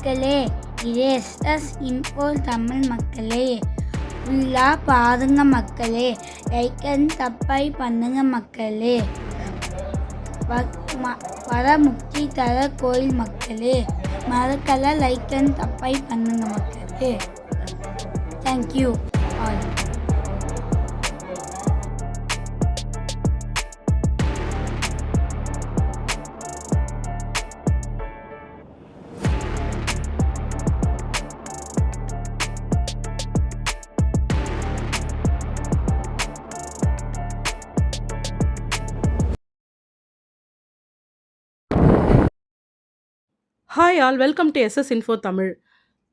மக்களே, இது SS info Tamil மக்களே. ஃபுல்லாக பாருங்க மக்களே, லைக் அண்ட் சப்ஸ்கிரைப் பண்ணுங்க மக்களே. வர முக்தி தர கோயில் மக்களே, மறக்கல லைக் அண்ட் சப்ஸ்கிரைப் பண்ணுங்க மக்களே. Thank you all. Hi all, welcome to SS info Tamil.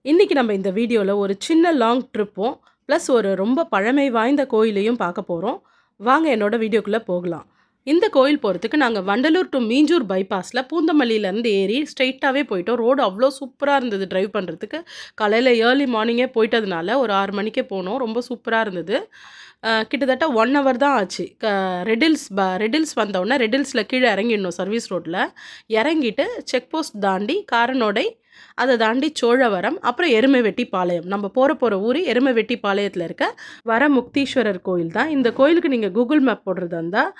இன்றைக்கி நம்ம இந்த வீடியோவில் ஒரு சின்ன லாங் ட்ரிப்பும் ப்ளஸ் ஒரு ரொம்ப பழமை வாய்ந்த கோயிலையும் பார்க்க போகிறோம். வாங்க என்னோட வீடியோக்குள்ளே போகலாம். இந்த கோயில் போகிறதுக்கு நாங்கள் வண்டலூர் டு மீஞ்சூர் பைபாஸில் பூந்தமல்லியிலேருந்து ஏறி ஸ்ட்ரெயிட்டாகவே போயிட்டோம். ரோடு அவ்வளோ சூப்பராக இருந்தது ட்ரைவ் பண்ணுறதுக்கு. காலையில் ஏர்லி மார்னிங்கே போயிட்டதுனால ஒரு 6 மணிக்கே போனோம். ரொம்ப சூப்பராக இருந்தது. கிட்டத்தட்ட 1 ஹவர் தான் ஆச்சு. ரெடில்ஸ் வந்தோடனே ரெடில்ஸில் கீழே இறங்கிடணும். சர்வீஸ் ரோட்டில் இறங்கிட்டு செக் போஸ்ட் தாண்டி காரனோடை, அதை தாண்டி சோழவரம், அப்புறம் எருமைவெட்டிப்பாளையம். நம்ம போகிற ஊர் எருமைவெட்டிப்பாளையத்தில் இருக்க வரமுக்தீஸ்வரர் கோயில் தான். இந்த கோயிலுக்கு நீங்கள் கூகுள் மேப் போடுறதா இருந்தால்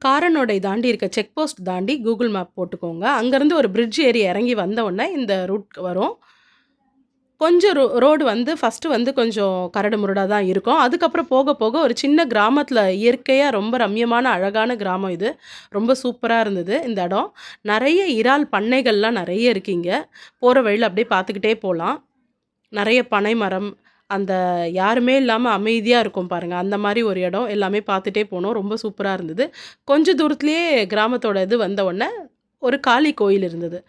காரனோடை தாண்டி இருக்க செக் போஸ்ட் தாண்டி கூகுள் மேப் போட்டுக்கோங்க. அங்கேருந்து ஒரு பிரிட்ஜ் ஏறி இறங்கி வந்தவுடனே இந்த ரூட் வரும். கொஞ்சம் ரோடு வந்து ஃபஸ்ட்டு கொஞ்சம் கரடு முரடாக தான் இருக்கும். அதுக்கப்புறம் போக போக ஒரு சின்ன கிராமத்தில் இயற்கையாக ரொம்ப ரம்யமான அழகான கிராமம் இது. ரொம்ப சூப்பராக இருந்தது இந்த இடம். நிறைய இறால் பண்ணைகள்லாம் நிறைய இருக்குங்க. போகிற வழியில் அப்படியே பார்த்துக்கிட்டே போகலாம். நிறைய பனை மரம், அந்த யாருமே இல்லாமல் அமைதியாக இருக்கும் பாருங்கள், அந்த மாதிரி ஒரு இடம். எல்லாமே பார்த்துட்டே போனோம். ரொம்ப சூப்பராக இருந்தது. கொஞ்சம் தூரத்துலேயே கிராமத்தோட இது வந்த உடனே ஒரு காளி கோயில் இருந்தது.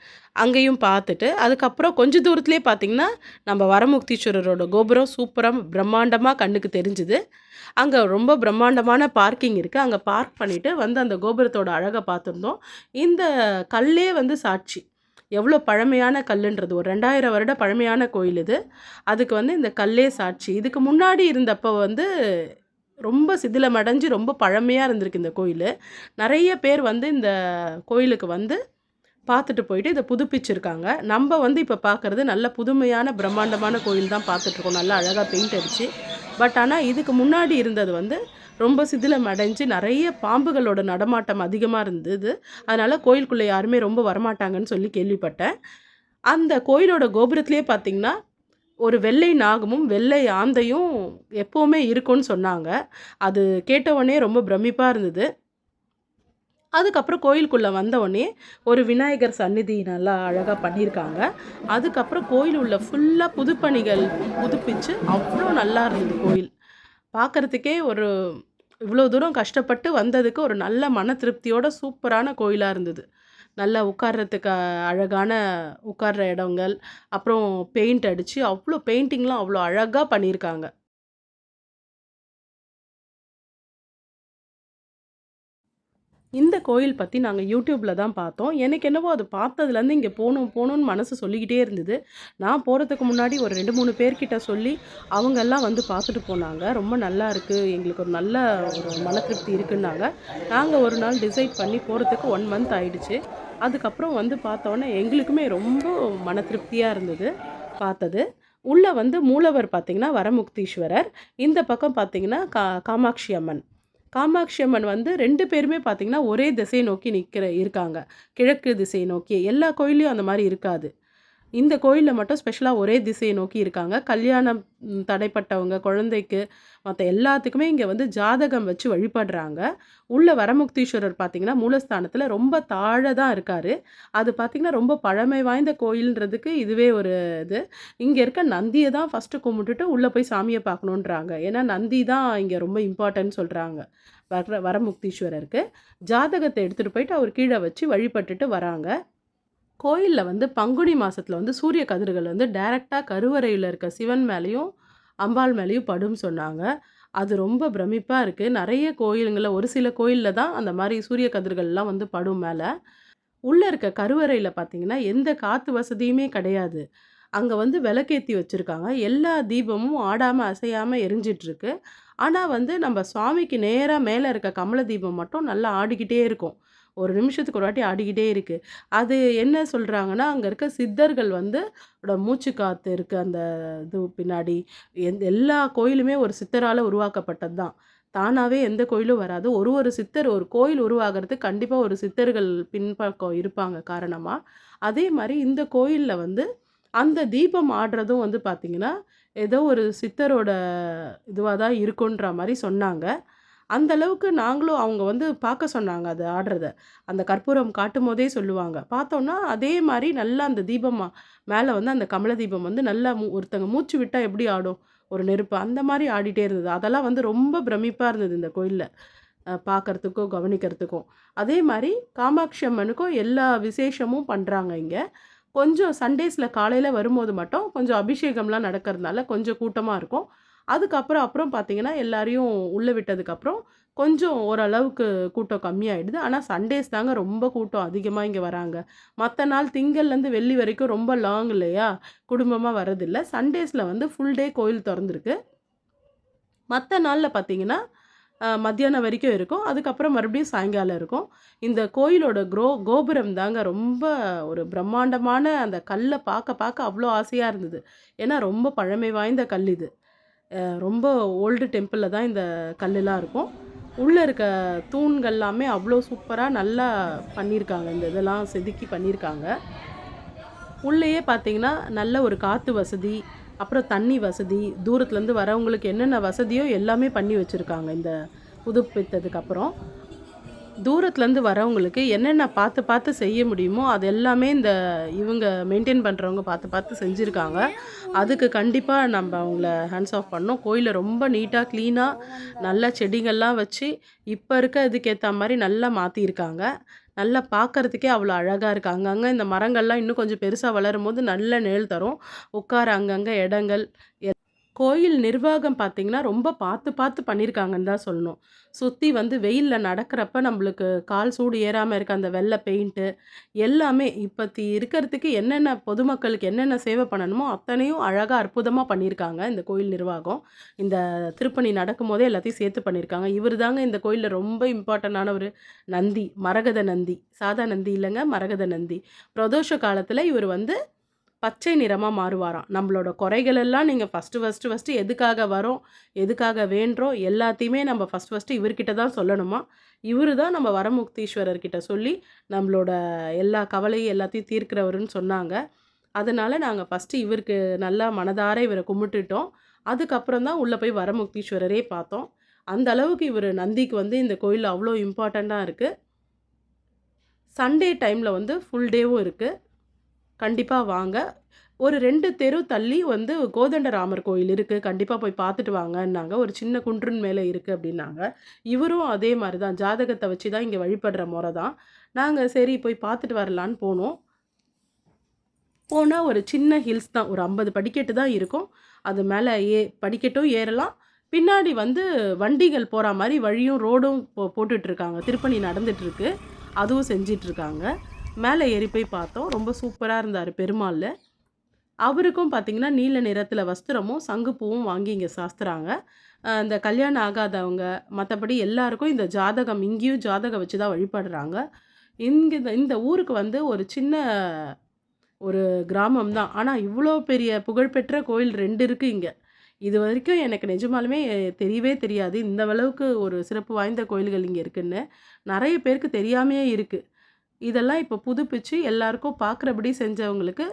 அங்கேயும் பார்த்துட்டு அதுக்கப்புறம் கொஞ்சம் தூரத்துலேயே பார்த்திங்கன்னா நம்ம வரமுக்தீஸ்வரரோட கோபுரம் சூப்பராக பிரம்மாண்டமாக கண்ணுக்கு தெரிஞ்சுது. அங்கே ரொம்ப பிரம்மாண்டமான பார்க்கிங் இருக்குது. அங்கே பார்க் பண்ணிவிட்டு அந்த கோபுரத்தோட அழகை பார்த்துருந்தோம். இந்த கல்லே சாட்சி, எவ்வளோ பழமையான கல்லுன்றது. ஒரு 2000 வருட பழமையான கோயில் இது. அதுக்கு இந்த கல்லே சாட்சி. இதுக்கு முன்னாடி இருந்தப்போ ரொம்ப சிதிலமடைஞ்சு ரொம்ப பழமையாக இருந்திருக்கு இந்த கோயில். நிறைய பேர் இந்த கோயிலுக்கு பார்த்துட்டு போயிட்டு இதை புதுப்பிச்சிருக்காங்க. நம்ம இப்போ பார்க்குறது நல்ல புதுமையான பிரம்மாண்டமான கோயில் தான் பார்த்துட்ருக்கோம். நல்லா அழகாக பெயிண்ட் அடிச்சு. பட் ஆனால் இதுக்கு முன்னாடி இருந்தது ரொம்ப சிதிலம் அடைஞ்சு நிறைய பாம்புகளோட நடமாட்டம் அதிகமாக இருந்தது. அதனால் கோயிலுக்குள்ளே யாருமே ரொம்ப வரமாட்டாங்கன்னு சொல்லி கேள்விப்பட்டேன். அந்த கோயிலோட கோபுரத்துலேயே பார்த்திங்கன்னா ஒரு வெள்ளை நாகமும் வெள்ளை ஆந்தையும் எப்போவுமே இருக்கும்னு சொன்னாங்க. அது கேட்டவுடனே ரொம்ப பிரமிப்பாக இருந்தது. அதுக்கப்புறம் கோயிலுக்குள்ளே வந்தவுடனே ஒரு விநாயகர் சந்நிதி நல்லா அழகாக பண்ணியிருக்காங்க. அதுக்கப்புறம் கோயில் உள்ள ஃபுல்லாக புதுப்பணிகள் புதுப்பிச்சு அவ்வளோ நல்லா இருந்தது கோயில். பார்க்குறதுக்கே இவ்வளோ தூரம் கஷ்டப்பட்டு வந்ததுக்கு ஒரு நல்ல மன திருப்தியோட சூப்பரான கோயிலாக இருந்தது. நல்லா உட்கார்றதுக்கு அழகான உட்கார்ற இடங்கள், அப்புறம் பெயிண்ட் அடித்து அவ்வளோ பெயிண்டிங்லாம் அவ்வளோ அழகாக பண்ணியிருக்காங்க. இந்த கோயில் பற்றி நாங்கள் யூடியூப்பில் தான் பார்த்தோம். எனக்கு என்னவோ அது பார்த்ததுலேருந்து இங்கே போகணுன்னு மனசு சொல்லிக்கிட்டே இருந்தது. நான் போகிறதுக்கு முன்னாடி ஒரு 2-3 பேர்கிட்ட சொல்லி அவங்கெல்லாம் பார்த்துட்டு போனாங்க. ரொம்ப நல்லா இருக்குது, எங்களுக்கு ஒரு நல்ல ஒரு மன திருப்தி இருக்குன்னாங்க. நாங்கள் ஒரு நாள் டிசைட் பண்ணி போகிறதுக்கு 1 மந்த் ஆயிடுச்சு. அதுக்கப்புறம் பார்த்தோன்னே எங்களுக்குமே ரொம்ப மன திருப்தியாக இருந்தது பார்த்தது. உள்ளே மூலவர் பார்த்திங்கன்னா வரமுக்தீஸ்வரர், இந்த பக்கம் பார்த்திங்கன்னா காமாட்சி அம்மன். காமாட்சி அம்மன் 2 பேருமே பார்த்திங்கன்னா ஒரே திசையை நோக்கி இருக்காங்க. கிழக்கு திசையை நோக்கி. எல்லா கோயிலையும் அந்த மாதிரி இருக்காது. இந்த கோயிலில் மட்டும் ஸ்பெஷலாக ஒரே திசையை நோக்கி இருக்காங்க. கல்யாணம் தடைப்பட்டவங்க, குழந்தைக்கு, மற்ற எல்லாத்துக்குமே இங்கே ஜாதகம் வச்சு வழிபடுறாங்க. உள்ள வரமுக்தீஸ்வரர் பார்த்திங்கன்னா மூலஸ்தானத்தில் ரொம்ப தாழ தான் இருக்கார். அது பார்த்திங்கன்னா ரொம்ப பழமை வாய்ந்த கோயில்ன்றதுக்கு இதுவே ஒரு இது. இங்கே இருக்க நந்தியை தான் ஃபஸ்ட்டு கும்பிட்டுட்டு உள்ளே போய் சாமியை பார்க்கணுன்றாங்க. ஏன்னா நந்தி தான் இங்கே ரொம்ப இம்பார்ட்டன்ட் சொல்கிறாங்க. வரமுக்தீஸ்வரருக்கு ஜாதகத்தை எடுத்துகிட்டு போயிட்டு அவர் கீழே வச்சு வழிபட்டுட்டு வராங்க. கோயிலில் பங்குனி மாதத்தில் சூரிய கதிர்கள் டைரெக்டாக கருவறையில் இருக்க சிவன் மேலேயும் அம்பாள் மேலேயும் படும் சொன்னாங்க. அது ரொம்ப பிரமிப்பாக இருக்குது. நிறைய கோயிலுங்களில் ஒரு சில கோயிலில் தான் அந்த மாதிரி சூரிய கதிர்கள்லாம் படும் மேலே. உள்ளே இருக்க கருவறையில் பார்த்திங்கன்னா எந்த காற்று வசதியுமே கிடையாது. அங்கே விளக்கேற்றி வச்சுருக்காங்க. எல்லா தீபமும் ஆடாமல் அசையாமல் எரிஞ்சிட்ருக்கு. ஆனால் நம்ம சுவாமிக்கு நேராக மேலே இருக்க கமல தீபம் மட்டும் நல்லா ஆடிக்கிட்டே இருக்கும். ஒரு நிமிஷத்துக்கு ஒரு வாட்டி ஆடிக்கிட்டே இருக்குது. அது என்ன சொல்கிறாங்கன்னா, அங்கே இருக்க சித்தர்கள் வந்து மூச்சு காற்று இருக்குது அந்த இது பின்னாடி. எல்லா கோயிலுமே ஒரு சித்தரால் உருவாக்கப்பட்டது தான். தானாகவே எந்த கோயிலும் வராது. ஒரு சித்தர் ஒரு கோயில் உருவாகிறதுக்கு கண்டிப்பாக ஒரு சித்தர்கள் பின்பக்கம் இருப்பாங்க காரணமாக. அதே மாதிரி இந்த கோயிலில் வந்து அந்த தீபம் ஆடுறதும் வந்து பார்த்திங்கன்னா, ஏதோ ஒரு சித்தரோட இதுவாக தான் இருக்குன்ற மாதிரி சொன்னாங்க. அந்த அளவுக்கு நாங்களும் அவங்க வந்து பார்க்க சொன்னாங்க அது ஆடுறத. அந்த கற்பூரம் காட்டும்போதே சொல்லுவாங்க. பார்த்தோன்னா அதே மாரி நல்லா அந்த தீபம் மேலே வந்து அந்த கமல தீபம் வந்து நல்லா ஒருத்தங்க மூச்சு விட்டா எப்படி ஆடும்? ஒரு நெருப்பு அந்த மாரி ஆடிட்டே இருந்தது. அதெல்லாம் வந்து ரொம்ப பிரமிப்பா இருந்தது இந்த கோயில்ல. பார்க்கறதுக்கும், கவனிக்கிறதுக்கும். அதே மாரி காமாட்சி அம்மனுக்கும் எல்லா விசேஷமும் பண்றாங்க இங்க. கொஞ்சம் சண்டேஸ்ல காலையில வரும்போது மட்டும் கொஞ்சம் அபிஷேகம்லாம் நடக்கிறதுனால கொஞ்சம் கூட்டமா இருக்கும். அப்புறம் பார்த்தீங்கன்னா, எல்லாரையும் உள்ள விட்டதுக்கப்புறம் கொஞ்சம் ஓரளவுக்கு கூட்டம் கம்மியாயிடுது. ஆனா சண்டேஸ் தாங்க ரொம்ப கூட்டம் அதிகமா இங்க வராங்க. மத்த நாள் திங்கள்லேருந்து வெள்ளி வரைக்கும் ரொம்ப லாங் இல்லையா? குடும்பமா வரதில்ல. சண்டேஸ்ல வந்து ஃபுல் டே கோயில் தொறந்திருக்கு. மத்த நாள்ல பார்த்தீங்கன்னா, மத்தியானம் வரைக்கும் இருக்கும். அதுக்கப்புறம் மறுபடியும் சாயங்காலம் இருக்கும். இந்த கோயிலோட கோபுரம் தாங்க ரொம்ப ஒரு பிரம்மாண்டமான அந்த கல்ல பார்க்க அவ்வளோ ஆசையா இருந்தது. ஏன்னா ரொம்ப பழமை வாய்ந்த கல் இது. ரொம்ப ஓல்டு டெம்பிளில் தான் இந்த கல்லுலாம் இருக்கும். உள்ளே இருக்க தூண்கள்லாமே அவ்வளோ சூப்பராக நல்லா பண்ணியிருக்காங்க. இந்த இதெல்லாம் செதுக்கி பண்ணியிருக்காங்க. உள்ளேயே பார்த்தீங்கன்னா, நல்ல ஒரு காற்று வசதி, அப்புறம் தண்ணி வசதி, தூரத்துலேருந்து வரவங்களுக்கு என்னென்ன வசதியோ எல்லாமே பண்ணி வச்சுருக்காங்க இந்த புதுப்பித்ததுக்கப்புறம். தூரத்துலேருந்து வரவங்களுக்கு என்னென்ன பார்த்து செய்ய முடியுமோ அது எல்லாமே இவங்க மெயின்டெயின் பண்ணுறவங்க பார்த்து செஞ்சுருக்காங்க. அதுக்கு கண்டிப்பாக நம்ம அவங்கள ஹேண்ட்ஸ் ஆஃப் பண்ணணும். கோயிலை ரொம்ப நீட்டாக க்ளீனாக நல்லா செடிகள்லாம் வச்சு இப்போ இருக்க இதுக்கேற்ற மாதிரி நல்லா மாற்றியிருக்காங்க. நல்லா பார்க்கறதுக்கே அவ்வளோ அழகாக இருக்குது. அங்கங்கே இந்த மரங்கள்லாம் இன்னும் கொஞ்சம் பெருசாக வளரும்போது நல்ல நிழல் தரும். உட்கார அங்கங்கே இடங்கள். கோயில் நிர்வாகம் பார்த்தீங்கன்னா, ரொம்ப பார்த்து பண்ணியிருக்காங்கன்னு தான் சொல்லணும். சுத்தி வந்து வெயில்ல நடக்கிறப்ப நம்மளுக்கு கால் சூடு ஏறாம இருக்க அந்த வெள்ளை பெயிண்ட்டு, எல்லாமே இப்பத்தி இருக்கிறதுக்கு என்னென்ன பொதுமக்களுக்கு என்னென்ன சேவை பண்ணணுமோ, அத்தனையும் அழகா அற்புதமா பண்ணியிருக்காங்க இந்த கோயில் நிர்வாகம். இந்த திருப்பணி நடக்கும்போதே எல்லாத்தையும் சேர்த்து பண்ணியிருக்காங்க. இவரு தாங்க இந்த கோயில்ல ரொம்ப இம்பார்ட்டன்டான ஒரு நந்தி, மரகத நந்தி. சாதா நந்தி இல்லங்க, மரகத நந்தி. பிரதோஷ காலத்தில இவரு வந்து பச்சை நிறமா மாறுவாராம். நம்மளோட குறைகளெல்லாம் நீங்க ஃபர்ஸ்ட்டு எதுக்காக வரோம், எதுக்காக வேண்டுறோம் எல்லாத்தையுமே நம்ம ஃபர்ஸ்ட்டு இவர்கிட்ட தான் சொல்லணுமா. இவரு தான் நம்ம வரமுக்தீஸ்வரர்கிட்ட சொல்லி நம்மளோட எல்லா கவலையும் எல்லாத்தையும் தீர்க்கிறவருன்னு சொன்னாங்க. அதனால நாங்க ஃபர்ஸ்ட்டு இவருக்கு நல்லா மனதார இவர கும்பிட்டுட்டோம். அதுக்கப்புறம் தான் உள்ள போய் வரமுக்தீஸ்வரரே பார்த்தோம். அந்த அளவுக்கு இவரு நந்திக்கு வந்து இந்த கோயில் அவ்வளோ இம்பார்ட்டண்ட்டா இருக்கு. சண்டே டைம்ல வந்து ஃபுல் டேவும் இருக்கு. கண்டிப்பா வாங்க. ஒரு 2 தெரு தள்ளி வந்து கோதண்டராமர் கோயில் இருக்கு. கண்டிப்பா போய் பார்த்துட்டு வாங்கன்னாங்க. ஒரு சின்ன குன்றின் மேல இருக்கு அப்டின்னாங்க. இவரும் அதே மாரி தான் ஜாதகத்த வச்சு தான் இங்க வழிபடுற முறை தான். நாங்க சரி போய் பார்த்துட்டு வரலான்னு போனோம். போனா ஒரு சின்ன ஹில்ஸ் தான். ஒரு 50 படிக்கட்டு தான் இருக்கும். அது மேல படிக்கட்டும் ஏறலாம். பின்னாடி வந்து வண்டிகள் போற மாரி வழியும் ரோடும் போட்டுட்ருக்காங்க. திருப்பணி நடந்துட்டுருக்கு. அதுவும் செஞ்சிட்ருக்காங்க. மேலே ஏறி போய் பார்த்தோம். ரொம்ப சூப்பரா இருந்தாரு பெருமாள். அவருக்கும் பார்த்தீங்கன்னா, நீல நிறத்தில வஸ்திரமும், சங்குப்பூவும் வாங்கி இங்க சாஸ்திராங்க. இந்த கல்யாணம் ஆகாதவங்க, மத்தபடி எல்லாருக்கும் இந்த ஜாதகம் இங்கேயும் ஜாதகம் வச்சு தான் வழிபடுறாங்க. இந்த ஊருக்கு வந்து ஒரு சின்ன ஒரு கிராமம் தான். ஆனா, இவ்வளோ பெரிய புகழ்பெற்ற கோயில் 2 இருக்கு இங்க. இதுவரைக்கும் எனக்கு நிஜமாலுமே தெரியவே தெரியாது. இந்த அளவுக்கு ஒரு சிறப்பு வாய்ந்த கோயில்கள் இங்க இருக்குன்னு. நெறைய பேருக்கு தெரியாமயே இருக்கு. இதெல்லாம் இப்போ புதுப்பிச்சு எல்லாருக்கும் பார்க்குறபடி செஞ்சவங்களுக்கு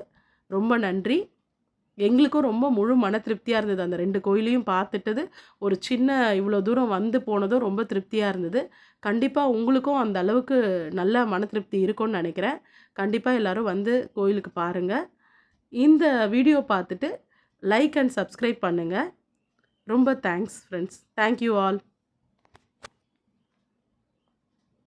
ரொம்ப நன்றி. எங்களுக்கும் ரொம்ப முழு மன திருப்தியா இருந்தது. அந்த 2 கோயிலையும் பார்த்துட்டது, ஒரு சின்ன இவ்வளோ தூரம் வந்து போனதும் ரொம்ப திருப்தியா இருந்தது. கண்டிப்பா உங்களுக்கும் அந்த அளவுக்கு நல்ல மன திருப்தி இருக்கும்னு நெனைக்கிறேன். கண்டிப்பா எல்லாரும் வந்து கோயிலுக்கு பாருங்க. இந்த வீடியோ பார்த்துட்டு லைக் அண்ட் சப்ஸ்கிரைப் பண்ணுங்க. ரொம்ப thanks friends. Thank you all.